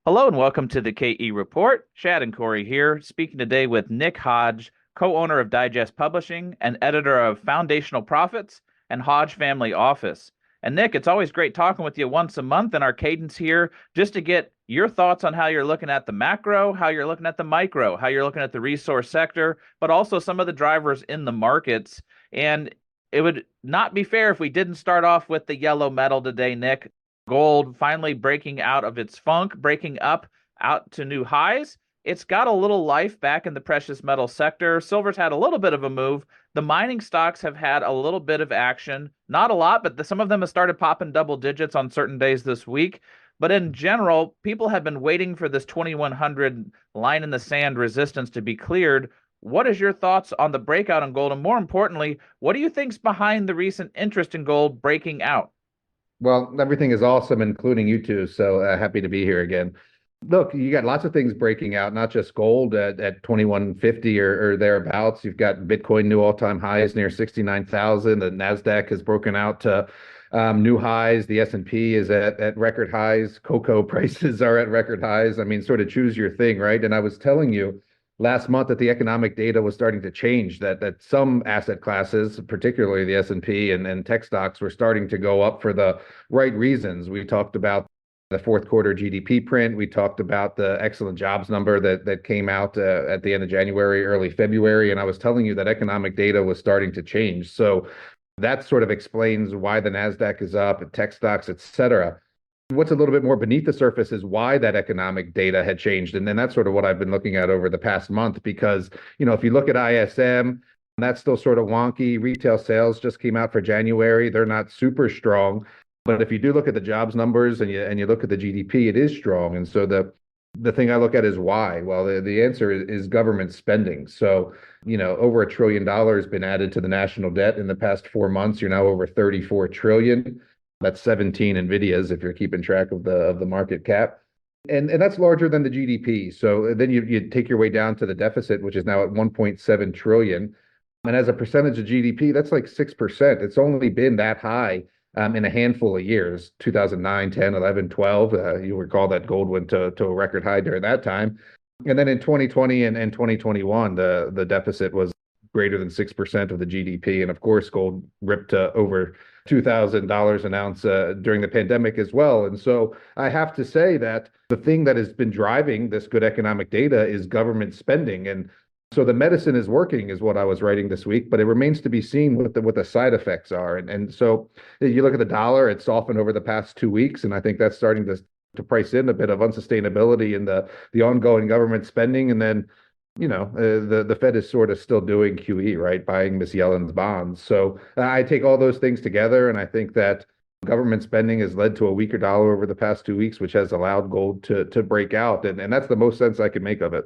Hello and welcome to the KE Report. Shad and Corey here, speaking today with Nick Hodge, co-owner of Digest Publishing and editor of Foundational Profits and Hodge Family Office. And Nick, it's always great talking with you once a month in our cadence here, just to get your thoughts on how you're looking at the macro, how you're looking at the micro, how you're looking at the resource sector, but also some of the drivers in the markets. And it would not be fair if we didn't start off with the yellow metal today, Nick. Gold finally breaking out of its funk, breaking up out to new highs. It's got a little life back in the precious metal sector. Silver's had a little bit of a move. The mining stocks have had a little bit of action. Not a lot, but some of them have started popping double digits on certain days this week. But in general, people have been waiting for this 2100 line in the sand resistance to be cleared. What is your thoughts on the breakout in gold? And more importantly, what do you think's behind the recent interest in gold breaking out? Well, everything is awesome, including you two. So happy to be here again. Look, you got lots of things breaking out, not just gold at 2150 or thereabouts. You've got Bitcoin new all-time highs near 69,000. The Nasdaq has broken out to new highs. The S&P is at record highs. Cocoa prices are at record highs. I mean, sort of choose your thing, right? And I was telling you last month that the economic data was starting to change, that some asset classes, particularly the S&P and tech stocks, were starting to go up for the right reasons. We talked about the fourth quarter GDP print. We talked about the excellent jobs number that came out at the end of January, early February. And I was telling you that economic data was starting to change. So that sort of explains why the NASDAQ is up, and tech stocks, et cetera. What's a little bit more beneath the surface is why that economic data had changed. And then that's sort of what I've been looking at over the past month, because, if you look at ISM, that's still sort of wonky. Retail sales just came out for January. They're not super strong. But if you do look at the jobs numbers and you look at the GDP, it is strong. And so the thing I look at is why. Well, the answer is government spending. So, over $1 trillion been added to the national debt in the past 4 months. You're now over 34 trillion. That's 17 Nvidias if you're keeping track of the market cap. And that's larger than the GDP. So then you take your way down to the deficit, which is now at 1.7 trillion. And as a percentage of GDP, that's like 6%. It's only been that high in a handful of years, 2009, 10, 11, 12. You recall that gold went to a record high during that time. And then in 2020 and 2021, the deficit was greater than 6% of the GDP. And of course, gold ripped to over $2,000 an ounce during the pandemic as well. And so I have to say that the thing that has been driving this good economic data is government spending. And so the medicine is working, is what I was writing this week, but it remains to be seen what the side effects are. And so you look at the dollar, it's softened over the past 2 weeks, and I think that's starting to price in a bit of unsustainability in the ongoing government spending. And then the Fed is sort of still doing QE, right? Buying Miss Yellen's bonds. So I take all those things together, and I think that government spending has led to a weaker dollar over the past 2 weeks, which has allowed gold to break out. And that's the most sense I can make of it.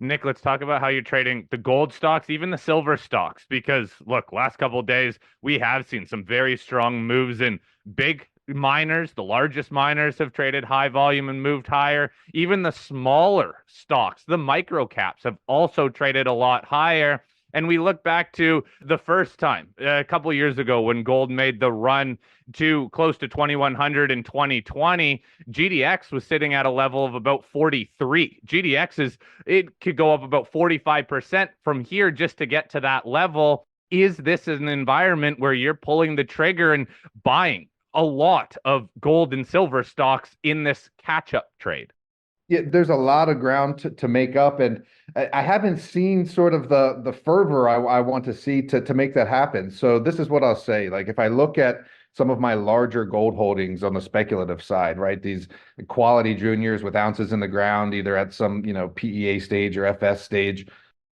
Nick, let's talk about how you're trading the gold stocks, even the silver stocks, because look, last couple of days we have seen some very strong moves in big miners. The largest miners have traded high volume and moved higher. Even the smaller stocks, the micro caps, have also traded a lot higher. And we look back to the first time a couple of years ago when gold made the run to close to 2100 in 2020. GDX was sitting at a level of about 43. It could go up about 45% from here just to get to that level. Is this an environment where you're pulling the trigger and buying a lot of gold and silver stocks in this catch-up trade? Yeah, there's a lot of ground to make up, and I haven't seen sort of the fervor I want to see to make that happen. So this is what I'll say. Like, if I look at some of my larger gold holdings on the speculative side, right? These quality juniors with ounces in the ground, either at some, PEA stage or FS stage,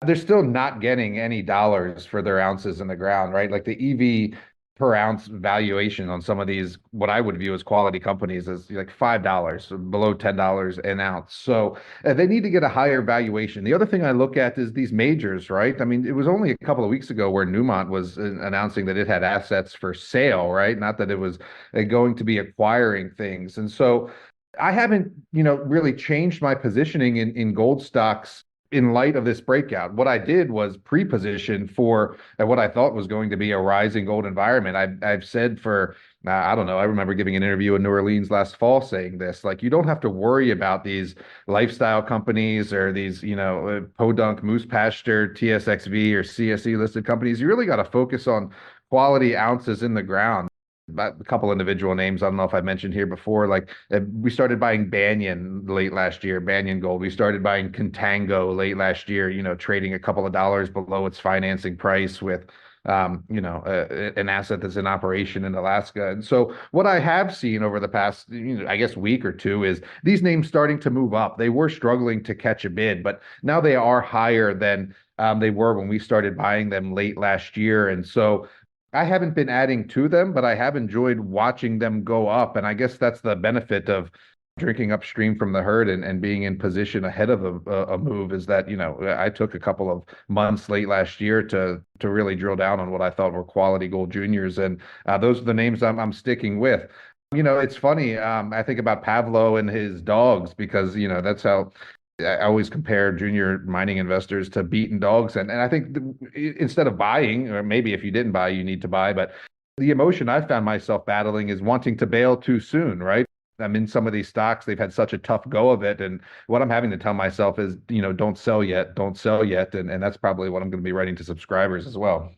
they're still not getting any dollars for their ounces in the ground, right? Like the EV per ounce valuation on some of these, what I would view as quality companies, is like $5, below $10 an ounce. So they need to get a higher valuation. The other thing I look at is these majors, right? I mean, it was only a couple of weeks ago where Newmont was announcing that it had assets for sale, right? Not that it was going to be acquiring things. And so I haven't, really changed my positioning in gold stocks in light of this breakout. What I did was pre-position for what I thought was going to be a rising gold environment. I've said for I don't know. I remember giving an interview in New Orleans last fall saying this, like, you don't have to worry about these lifestyle companies or these, podunk moose pasture, TSXV or CSE listed companies. You really got to focus on quality ounces in the ground. About a couple individual names. I don't know if I mentioned here before. Like we started buying Banyan late last year, Banyan Gold. We started buying Contango late last year, trading a couple of dollars below its financing price with an asset that's in operation in Alaska. And so what I have seen over the past, I guess week or two is these names starting to move up. They were struggling to catch a bid, but now they are higher than they were when we started buying them late last year. And so I haven't been adding to them, but I have enjoyed watching them go up. And I guess that's the benefit of drinking upstream from the herd and being in position ahead of a move is that, I took a couple of months late last year to really drill down on what I thought were quality gold juniors. And those are the names I'm sticking with. It's funny. I think about Pavlo and his dogs because, that's how I always compare junior mining investors to beaten dogs. And I think instead of buying, or maybe if you didn't buy, you need to buy, but the emotion I found myself battling is wanting to bail too soon, right? I'm in some of these stocks, they've had such a tough go of it. And what I'm having to tell myself is, don't sell yet, don't sell yet. And that's probably what I'm going to be writing to subscribers as well.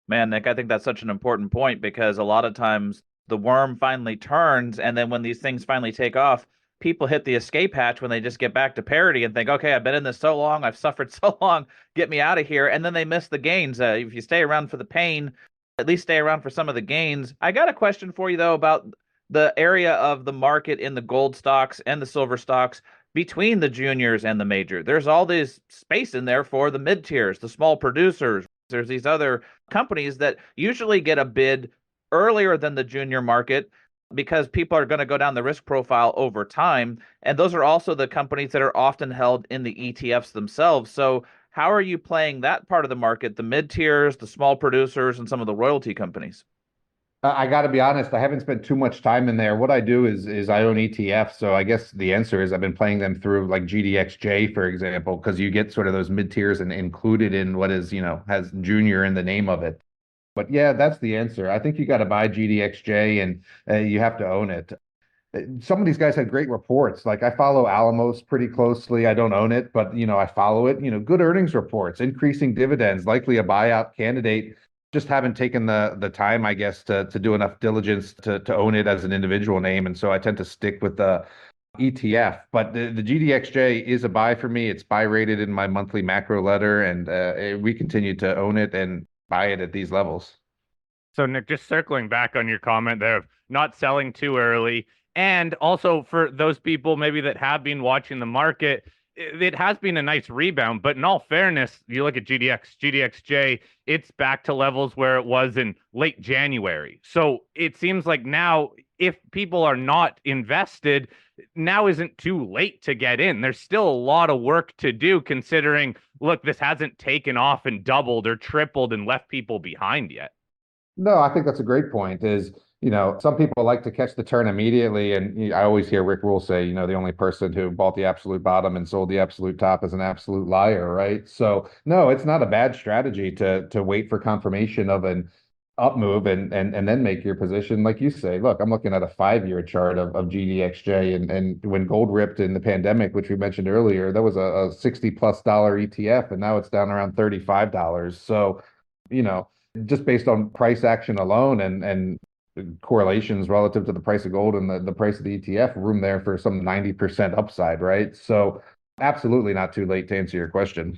Man, Nick, I think that's such an important point because a lot of times the worm finally turns, and then when these things finally take off, people hit the escape hatch when they just get back to parity and think, okay, I've been in this so long, I've suffered so long, get me out of here. And then they miss the gains. If you stay around for the pain, at least stay around for some of the gains. I got a question for you, though, about the area of the market in the gold stocks and the silver stocks between the juniors and the major. There's all this space in there for the mid tiers, the small producers. There's these other companies that usually get a bid earlier than the junior market because people are going to go down the risk profile over time. And those are also the companies that are often held in the ETFs themselves. So how are you playing that part of the market, the mid tiers, the small producers, and some of the royalty companies? I got to be honest, I haven't spent too much time in there. What I do is I own ETFs, so I guess the answer is I've been playing them through like GDXJ, for example, because you get sort of those mid tiers and included in what is, has junior in the name of it. But yeah, that's the answer. I think you got to buy GDXJ and you have to own it. Some of these guys had great reports. Like I follow Alamos pretty closely. I don't own it, but I follow it. Good earnings reports, increasing dividends, likely a buyout candidate. Just haven't taken the time, I guess, to do enough diligence to own it as an individual name. And so I tend to stick with the ETF. But the GDXJ is a buy for me. It's buy rated in my monthly macro letter, and we continue to own it and buy it at these levels. So, Nick, just circling back on your comment there of not selling too early. And also for those people maybe that have been watching the market, it has been a nice rebound. But in all fairness, you look at GDXJ, it's back to levels where it was in late January. So it seems like now, if people are not invested, now isn't too late to get in. There's still a lot of work to do considering, look, this hasn't taken off and doubled or tripled and left people behind yet. No, I think that's a great point. Some people like to catch the turn immediately. And I always hear Rick Rule say, the only person who bought the absolute bottom and sold the absolute top is an absolute liar, right? So no, it's not a bad strategy to wait for confirmation of an up move and then make your position. Like you say, look, I'm looking at a 5-year chart of GDXJ and when gold ripped in the pandemic, which we mentioned earlier, that was a $60+ ETF, and now it's down around $35. So, just based on price action alone and correlations relative to the price of gold and the price of the ETF, room there for some 90% upside, right? So absolutely not too late to answer your question.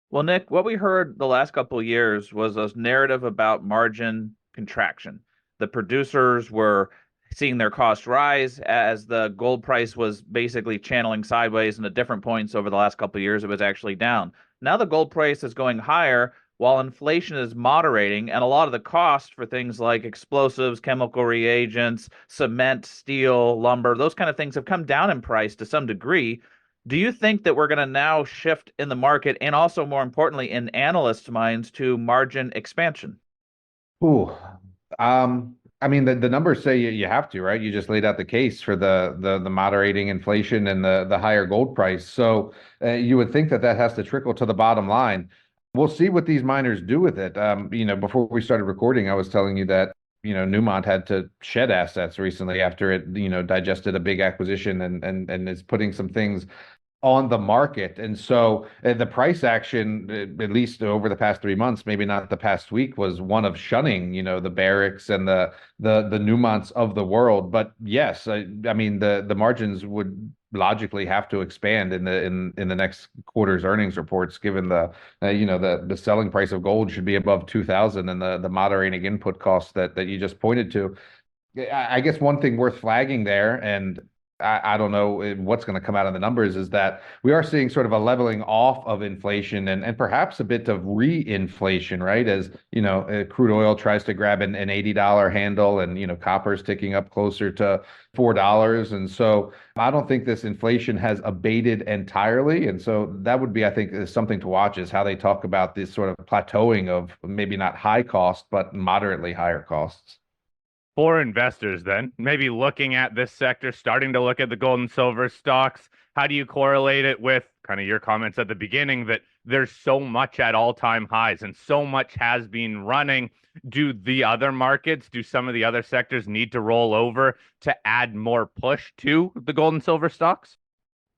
Well, Nick, what we heard the last couple of years was a narrative about margin contraction. The producers were seeing their costs rise as the gold price was basically channeling sideways, and at different points over the last couple of years, it was actually down. Now the gold price is going higher while inflation is moderating, and a lot of the cost for things like explosives, chemical reagents, cement, steel, lumber, those kind of things have come down in price to some degree. Do you think that we're going to now shift in the market and also, more importantly, in analysts' minds to margin expansion? Ooh, I mean, the numbers say you have to, right? You just laid out the case for the moderating inflation and the higher gold price. So you would think that has to trickle to the bottom line. We'll see what these miners do with it. Before we started recording, I was telling you that Newmont had to shed assets recently after it, digested a big acquisition and is putting some things on the market. And so the price action, at least over the past 3 months, maybe not the past week, was one of shunning, the Barricks and the Newmonts of the world. But yes, I mean the margins would logically have to expand in the next quarter's earnings reports, given the selling price of gold should be above 2,000 and the moderating input costs that you just pointed to. I guess one thing worth flagging there, and I don't know what's going to come out of the numbers, is that we are seeing sort of a leveling off of inflation and perhaps a bit of reinflation, right? As crude oil tries to grab an $80 handle, and copper's ticking up closer to $4, and so I don't think this inflation has abated entirely, and so that would be, I think, is something to watch, is how they talk about this sort of plateauing of maybe not high cost but moderately higher costs. For investors, then, maybe looking at this sector, starting to look at the gold and silver stocks, how do you correlate it with kind of your comments at the beginning that there's so much at all-time highs and so much has been running? Do the other markets, do some of the other sectors need to roll over to add more push to the gold and silver stocks?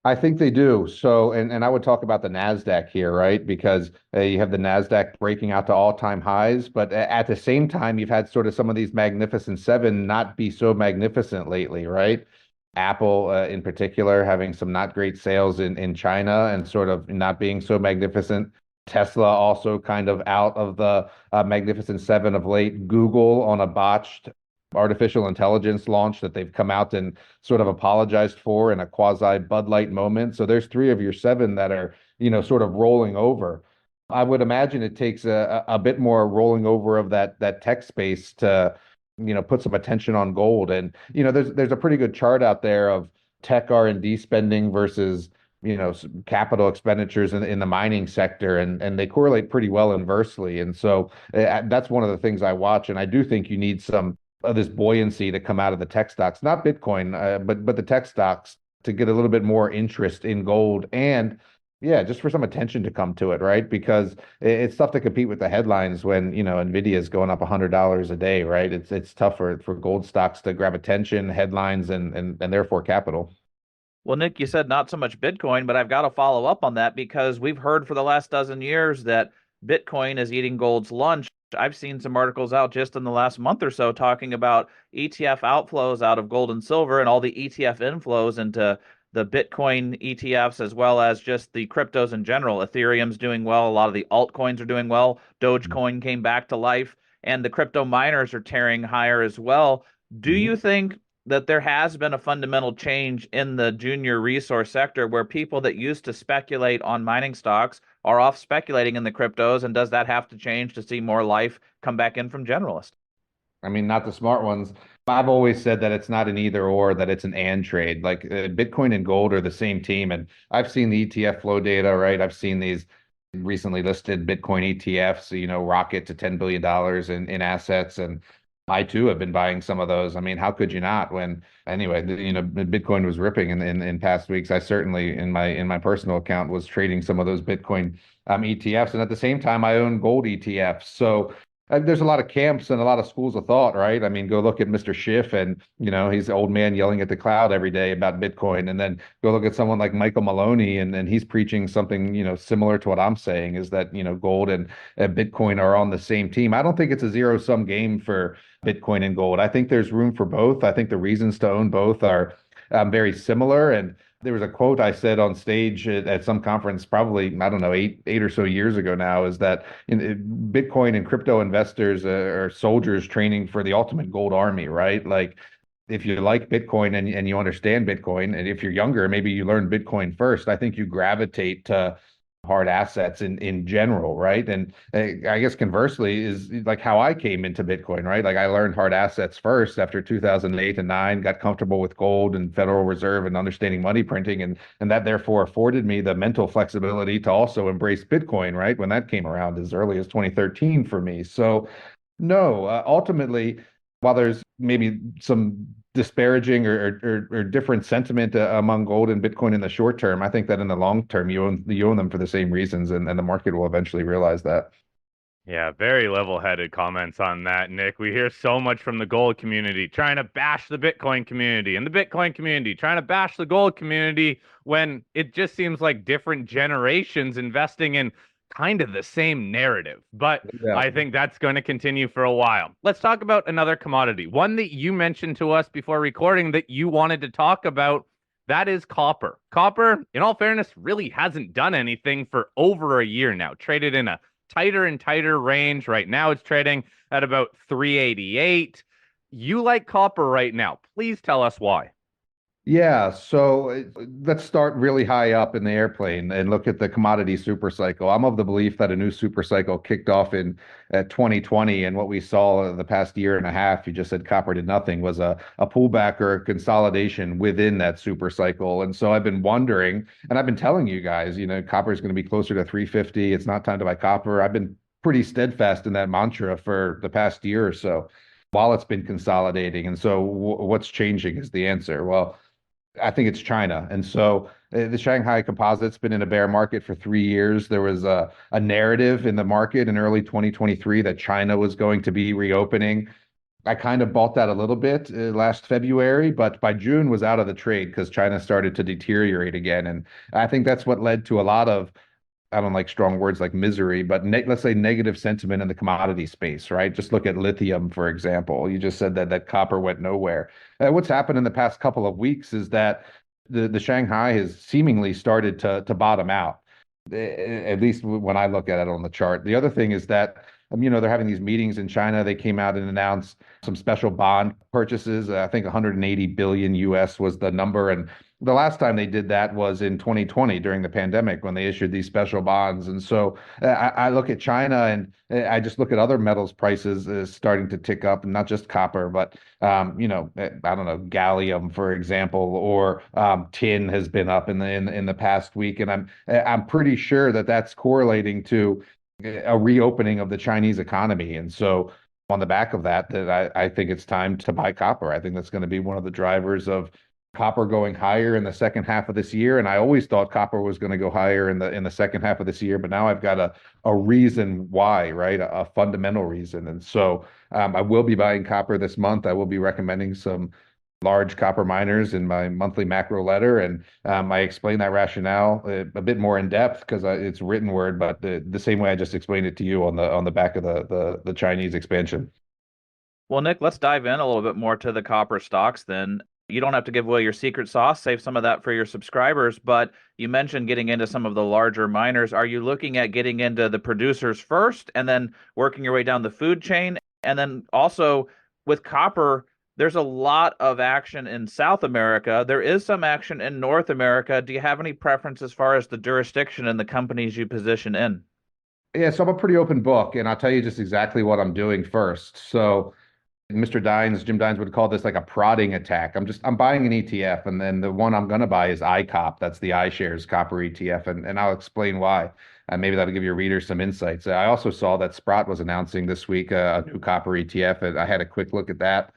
I think they do. So, and I would talk about the Nasdaq here, right? Because you have the Nasdaq breaking out to all-time highs, but at the same time, you've had sort of some of these magnificent seven not be so magnificent lately, right? Apple, in particular, having some not great sales in China and sort of not being so magnificent. Tesla also kind of out of the magnificent seven of late. Google on a botched artificial intelligence launch that they've come out and sort of apologized for in a quasi Bud Light moment. So there's three of your seven that are, sort of rolling over. I would imagine it takes a bit more rolling over of that tech space to, put some attention on gold. And, there's a pretty good chart out there of tech R&D spending versus, capital expenditures in the mining sector, and they correlate pretty well inversely. And so that's one of the things I watch. And I do think you need some of this buoyancy to come out of the tech stocks, not Bitcoin, but the tech stocks, to get a little bit more interest in gold, and yeah, just for some attention to come to it, right? Because it's tough to compete with the headlines when Nvidia is going up $100 a day, right? It's tough for gold stocks to grab attention, headlines, and therefore capital. Well, Nick, you said not so much Bitcoin, but I've got to follow up on that because we've heard for the last dozen years that Bitcoin is eating gold's lunch. I've seen some articles out just in the last month or so talking about ETF outflows out of gold and silver and all the ETF inflows into the Bitcoin ETFs, as well as just the cryptos in general. Ethereum's doing well. A lot of the altcoins are doing well. Dogecoin came back to life, and the crypto miners are tearing higher as well. Do Mhm. you think that there has been a fundamental change in the junior resource sector where people that used to speculate on mining stocks are off speculating in the cryptos? And does that have to change to see more life come back in from generalists? I mean, not the smart ones. I've always said that it's not an either or, that it's an and trade. Like Bitcoin and gold are the same team. And I've seen the ETF flow data, right? I've seen these recently listed Bitcoin ETFs, rocket to $10 billion in assets. And I too have been buying some of those. I mean, how could you not? When anyway, Bitcoin was ripping in past weeks. I certainly in my personal account was trading some of those Bitcoin ETFs, and at the same time, I own gold ETFs. So there's a lot of camps and a lot of schools of thought, right? I mean, go look at Mr. Schiff, and he's an old man yelling at the cloud every day about Bitcoin, and then go look at someone like Michael Maloney, and he's preaching something similar to what I'm saying, is that gold and Bitcoin are on the same team. I don't think it's a zero-sum game for Bitcoin and gold. I think there's room for both. I think the reasons to own both are very similar. And there was a quote I said on stage at some conference, probably, I don't know, eight or so years ago now, is that Bitcoin and crypto investors are soldiers training for the ultimate gold army, right? Like, if you like Bitcoin and you understand Bitcoin, and if you're younger, maybe you learn Bitcoin first, I think you gravitate to hard assets in general, right? And I guess conversely is like how I came into Bitcoin, right? Like I learned hard assets first after 2008 and 9, got comfortable with gold and Federal Reserve and understanding money printing, and that therefore afforded me the mental flexibility to also embrace Bitcoin, right? When that came around as early as 2013 for me. So no, ultimately, while there's maybe some disparaging or different sentiment among gold and Bitcoin in the short term, I think that in the long term, you own them for the same reasons, and the market will eventually realize that. Yeah, very level-headed comments on that, Nick. We hear so much from the gold community trying to bash the Bitcoin community and the Bitcoin community trying to bash the gold community when it just seems like different generations investing in kind of the same narrative. But Yeah. I think that's going to continue for a while. Let's talk about another commodity, one that you mentioned to us before recording that you wanted to talk about. That is copper. Copper, in all fairness, really hasn't done anything for over a year now, traded in a tighter and tighter range. Right now, it's trading at about 388. You like copper right now. Please tell us why. Yeah, so let's start really high up in the airplane and look at the commodity super cycle. I'm of the belief that a new super cycle kicked off in 2020, and what we saw the past year and a half, you just said copper did nothing, was a pullback or a consolidation within that super cycle. And so I've been wondering, and I've been telling you guys, copper is going to be closer to 350. It's not time to buy copper. I've been pretty steadfast in that mantra for the past year or so while it's been consolidating. And so what's changing is the answer. Well, I think it's China. And so the Shanghai Composite's been in a bear market for 3 years. There was a narrative in the market in early 2023 that China was going to be reopening. I kind of bought that a little bit last February, but by June was out of the trade because China started to deteriorate again. And I think that's what led to a lot of, I don't like strong words like misery, but let's say negative sentiment in the commodity space, right? Just look at lithium, for example. You just said that copper went nowhere. What's happened in the past couple of weeks is that the Shanghai has seemingly started to bottom out, at least when I look at it on the chart. The other thing is that they're having these meetings in China. They came out and announced some special bond purchases. I think 180 billion US was the number, and the last time they did that was in 2020 during the pandemic when they issued these special bonds. And so I look at China and I just look at other metals prices starting to tick up, and not just copper, but I don't know, gallium, for example, or tin has been up in the past week, and I'm pretty sure that that's correlating to a reopening of the Chinese economy. And so on the back of that, I think it's time to buy copper. I think that's going to be one of the drivers of copper going higher in the second half of this year. And I always thought copper was going to go higher in the second half of this year, but now I've got a reason why, right? A fundamental reason. And so I will be buying copper this month. I will be recommending some large copper miners in my monthly macro letter, and I explain that rationale a bit more in depth because it's written word, but the same way I just explained it to you on the back of the Chinese expansion. Well, Nick, let's dive in a little bit more to the copper stocks then. You don't have to give away your secret sauce, save some of that for your subscribers, but you mentioned getting into some of the larger miners. Are you looking at getting into the producers first and then working your way down the food chain? And then also with copper, there's a lot of action in South America. There is some action in North America. Do you have any preference as far as the jurisdiction and the companies you position in? Yeah, so I'm a pretty open book, and I'll tell you just exactly what I'm doing first. So Jim Dines would call this like a prodding attack. I'm buying an ETF, and then the one I'm going to buy is ICOP. That's the iShares Copper ETF, and I'll explain why. And maybe that'll give your readers some insights. I also saw that Sprott was announcing this week a new copper ETF, and I had a quick look at that.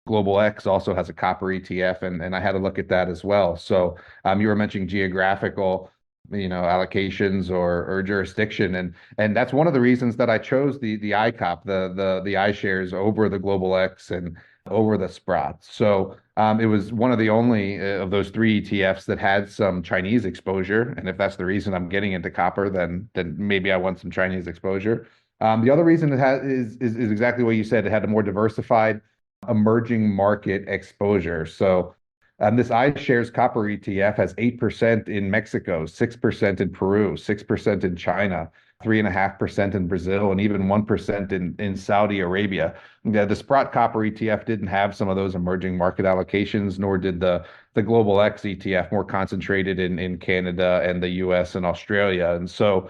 Global X also has a copper ETF, and I had a look at that as well. So you were mentioning geographical, allocations or jurisdiction, and that's one of the reasons that I chose the ICOP, the iShares over the Global X and over the Sprott. So it was one of the only of those three ETFs that had some Chinese exposure, and if that's the reason I'm getting into copper, then maybe I want some Chinese exposure. The other reason it has is exactly what you said. It had a more diversified emerging market exposure. So this iShares Copper ETF has 8% in Mexico, 6% in Peru, 6% in China, 3.5% in Brazil, and even 1% in Saudi Arabia. The Sprott Copper ETF didn't have some of those emerging market allocations, nor did the Global X ETF, more concentrated in Canada and the US and Australia. And so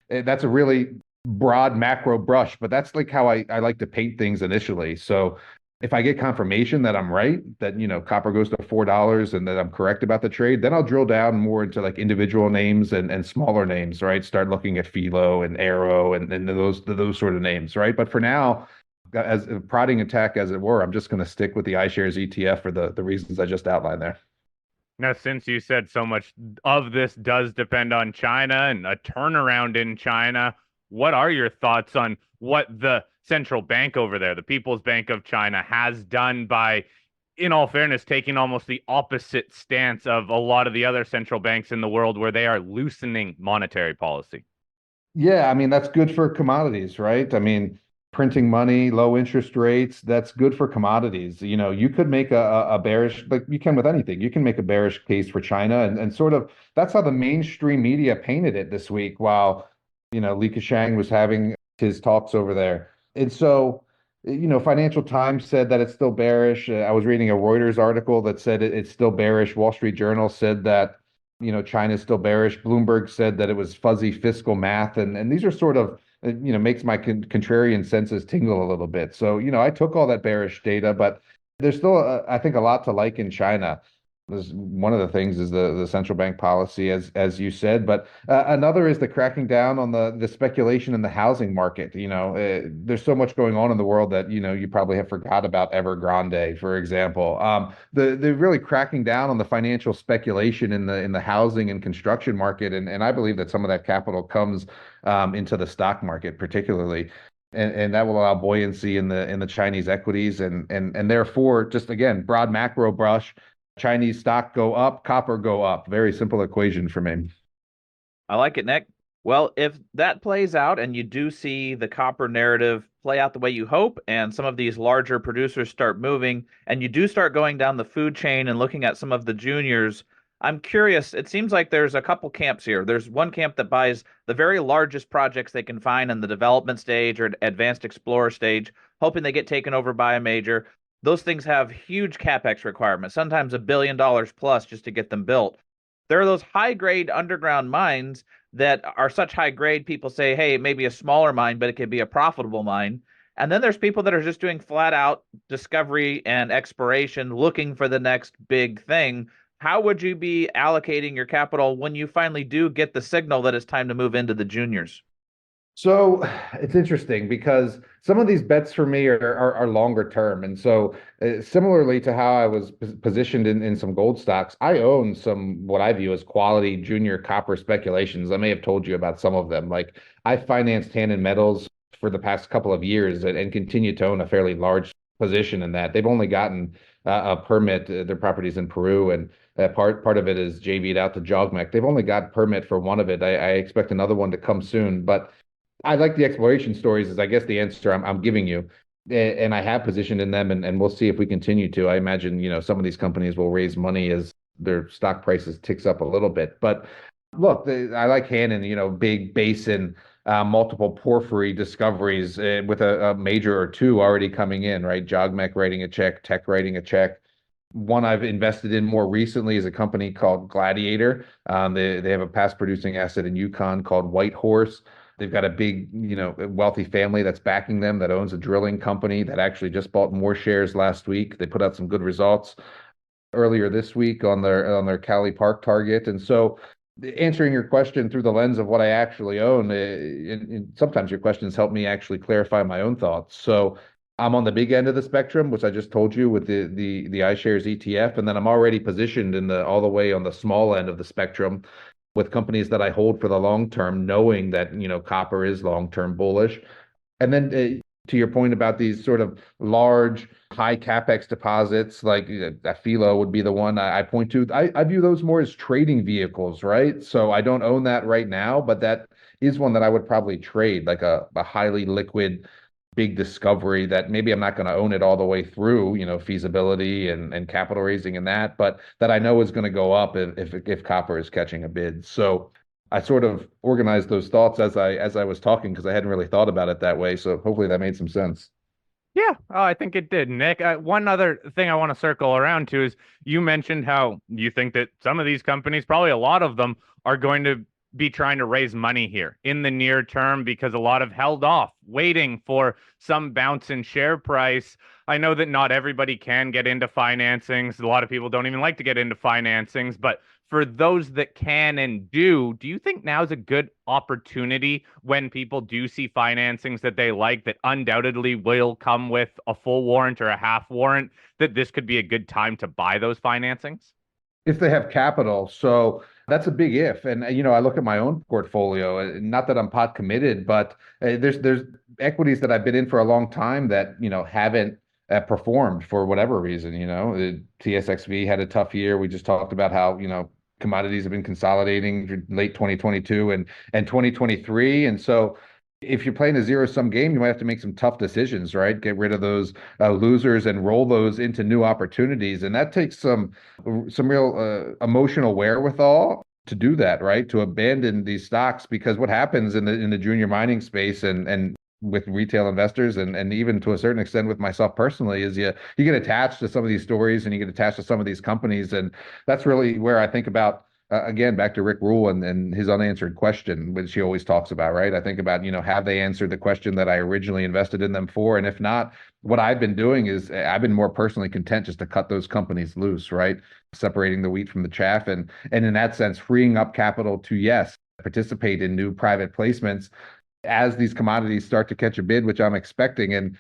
that's a really broad macro brush, but that's like how I like to paint things initially. So if I get confirmation that I'm right, that copper goes to $4 and that I'm correct about the trade, then I'll drill down more into like individual names and smaller names, right? Start looking at Philo and Arrow and those sort of names, right? But for now, as a prodding attack, as it were, I'm just going to stick with the iShares ETF for the reasons I just outlined there. Now, since you said so much of this does depend on China and a turnaround in China, what are your thoughts on what the central bank over there, the People's Bank of China, has done by, in all fairness, taking almost the opposite stance of a lot of the other central banks in the world where they are loosening monetary policy? Yeah, I mean, that's good for commodities, right? I mean, printing money, low interest rates, that's good for commodities. You could make a bearish, like you can with anything, you can make a bearish case for China and sort of that's how the mainstream media painted it this week while, Li Keqiang was having his talks over there. And so, Financial Times said that it's still bearish. I was reading a Reuters article that said it's still bearish. Wall Street Journal said that China's still bearish. Bloomberg said that it was fuzzy fiscal math, and these are sort of makes my contrarian senses tingle a little bit. So I took all that bearish data, but there's still I think a lot to like in China. One of the things is the central bank policy, as you said, but another is the cracking down on the speculation in the housing market. There's so much going on in the world that you probably have forgot about Evergrande, for example. They're really cracking down on the financial speculation in the housing and construction market, and I believe that some of that capital comes into the stock market, particularly. And that will allow buoyancy in the Chinese equities and therefore just again broad macro brush. Chinese stock go up, copper go up. Very simple equation for me. I like it, Nick. Well, if that plays out and you do see the copper narrative play out the way you hope, and some of these larger producers start moving, and you do start going down the food chain and looking at some of the juniors, I'm curious. It seems like there's a couple camps here. There's one camp that buys the very largest projects they can find in the development stage or advanced explorer stage, hoping they get taken over by a major. Those things have huge capex requirements, sometimes $1 billion plus just to get them built. There are those high grade underground mines that are such high grade, people say, hey, it may be a smaller mine, but it could be a profitable mine. And then there's people that are just doing flat out discovery and exploration, looking for the next big thing. How would you be allocating your capital when you finally do get the signal that it's time to move into the juniors? So it's interesting because some of these bets for me are longer term. And so, similarly to how I was positioned in some gold stocks, I own some what I view as quality junior copper speculations. I may have told you about some of them. Like I financed Tandem Metals for the past couple of years and continue to own a fairly large position in that. They've only gotten a permit, their properties in Peru, and part of it is JV'd out to Jogmec. They've only got permit for one of it. I expect another one to come soon, but I like the exploration stories is I guess the answer I'm giving you. And I have positioned in them and we'll see if we continue to. I imagine, some of these companies will raise money as their stock prices ticks up a little bit. But look, I like Hannon, big basin, multiple porphyry discoveries with a major or two already coming in, right? Jogmec writing a check, Tech writing a check. One I've invested in more recently is a company called Gladiator. They have a past producing asset in Yukon called White Horse. They've got a big, wealthy family that's backing them that owns a drilling company that actually just bought more shares last week. They put out some good results earlier this week on their Cali Park target. And so answering your question through the lens of what I actually own, and sometimes your questions help me actually clarify my own thoughts. So I'm on the big end of the spectrum, which I just told you with the iShares ETF, and then I'm already positioned in the all the way on the small end of the spectrum with companies that I hold for the long term, knowing that, copper is long term bullish. And then to your point about these sort of large, high capex deposits, like Filo would be the one I point to. I view those more as trading vehicles, right? So I don't own that right now, but that is one that I would probably trade, like a highly liquid big discovery that maybe I'm not going to own it all the way through, feasibility and capital raising and that, but that I know is going to go up if copper is catching a bid. So I sort of organized those thoughts as I was talking because I hadn't really thought about it that way. So hopefully that made some sense. Yeah, I think it did, Nick. One other thing I want to circle around to is you mentioned how you think that some of these companies, probably a lot of them, are going to be trying to raise money here in the near term because a lot have held off, waiting for some bounce in share price. I know that not everybody can get into financings. A lot of people don't even like to get into financings, but for those that can and do you think now is a good opportunity when people do see financings that they like that undoubtedly will come with a full warrant or a half warrant, that this could be a good time to buy those financings? if they have capital. So that's a big if. And I look at my own portfolio, not that I'm pot committed, but there's equities that I've been in for a long time that, haven't performed for whatever reason. TSXV had a tough year. We just talked about how, commodities have been consolidating through late 2022 and 2023. And so if you're playing a zero-sum game, you might have to make some tough decisions, right? Get rid of those losers and roll those into new opportunities. And that takes some real emotional wherewithal to do that, right? To abandon these stocks, because what happens in the junior mining space and with retail investors and even to a certain extent with myself personally is you get attached to some of these stories and you get attached to some of these companies. And that's really where I think about again, back to Rick Rule and his unanswered question, which he always talks about, right? I think about, have they answered the question that I originally invested in them for? And if not, what I've been doing is I've been more personally content just to cut those companies loose, right? Separating the wheat from the chaff. And in that sense, freeing up capital to, yes, participate in new private placements as these commodities start to catch a bid, which I'm expecting. And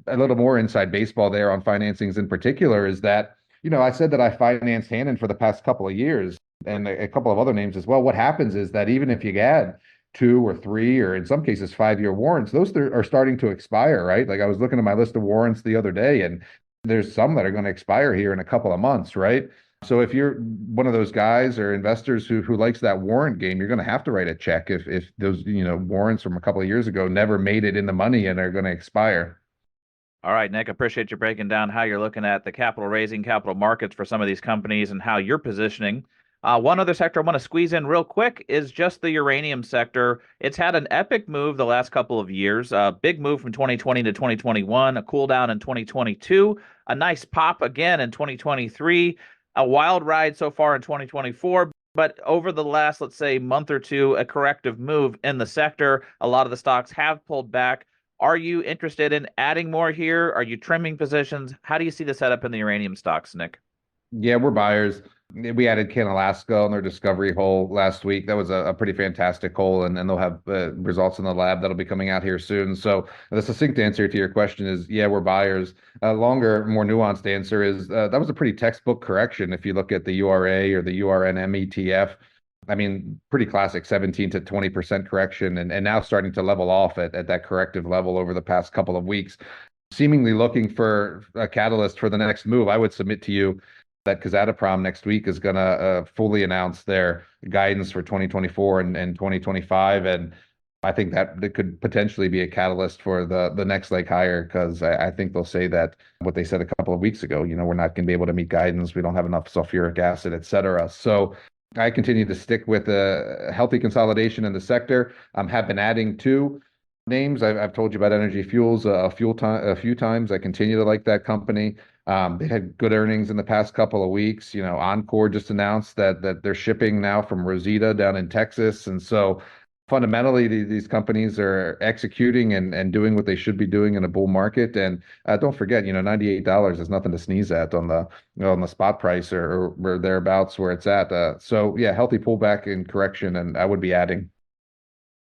a little more inside baseball there on financings in particular is that, I said that I financed Hannon for the past couple of years and a couple of other names as well. What happens is that even if you add 2 or 3 or in some cases 5-year warrants, those are starting to expire, right? Like I was looking at my list of warrants the other day, and there's some that are going to expire here in a couple of months, right? So if you're one of those guys or investors who likes that warrant game, you're going to have to write a check if those warrants from a couple of years ago never made it in the money and are going to expire. All right, Nick, appreciate you breaking down how you're looking at the capital raising, capital markets for some of these companies and how you're positioning. One other sector I want to squeeze in real quick is just the uranium sector. It's had an epic move the last couple of years, a big move from 2020 to 2021, a cool down in 2022, a nice pop again in 2023, a wild ride so far in 2024. But over the last, let's say, month or two, a corrective move in the sector. A lot of the stocks have pulled back. Are you interested in adding more here? Are you trimming positions? How do you see the setup in the uranium stocks, Nick? Yeah, we're buyers. We added Canalaska on their discovery hole last week. That was a pretty fantastic hole, and they'll have results in the lab that'll be coming out here soon. So the succinct answer to your question is, yeah, we're buyers. A longer, more nuanced answer is that was a pretty textbook correction. If you look at the URA or the URNM ETF, I mean, pretty classic 17 to 20% correction, and now starting to level off at that corrective level over the past couple of weeks, seemingly looking for a catalyst for the next move. I would submit to you that Kazatomprom next week is going to fully announce their guidance for 2024 and 2025. And I think that it could potentially be a catalyst for the next leg higher, because I think they'll say that what they said a couple of weeks ago, we're not going to be able to meet guidance. We don't have enough sulfuric acid, et cetera. So I continue to stick with a healthy consolidation in the sector. Have been adding 2 names. I've told you about Energy Fuels a few times. I continue to like that company. They had good earnings in the past couple of weeks. Encore just announced that they're shipping now from Rosita down in Texas. And so fundamentally, these companies are executing and doing what they should be doing in a bull market. And don't forget, $98 is nothing to sneeze at on the spot price or thereabouts where it's at. So yeah, healthy pullback and correction, and I would be adding.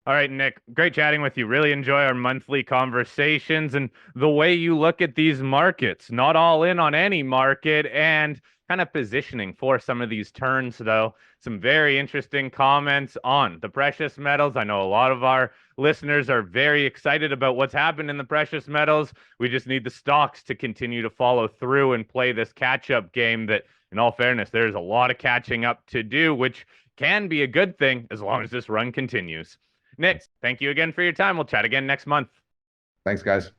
All right, Nick, great chatting with you. Really enjoy our monthly conversations and the way you look at these markets. Not all in on any market and kind of positioning for some of these turns, though. Some very interesting comments on the precious metals. I know a lot of our listeners are very excited about what's happened in the precious metals. We just need the stocks to continue to follow through and play this catch-up game that, in all fairness, there's a lot of catching up to do, which can be a good thing as long as this run continues. Nick, thank you again for your time. We'll chat again next month. Thanks, guys.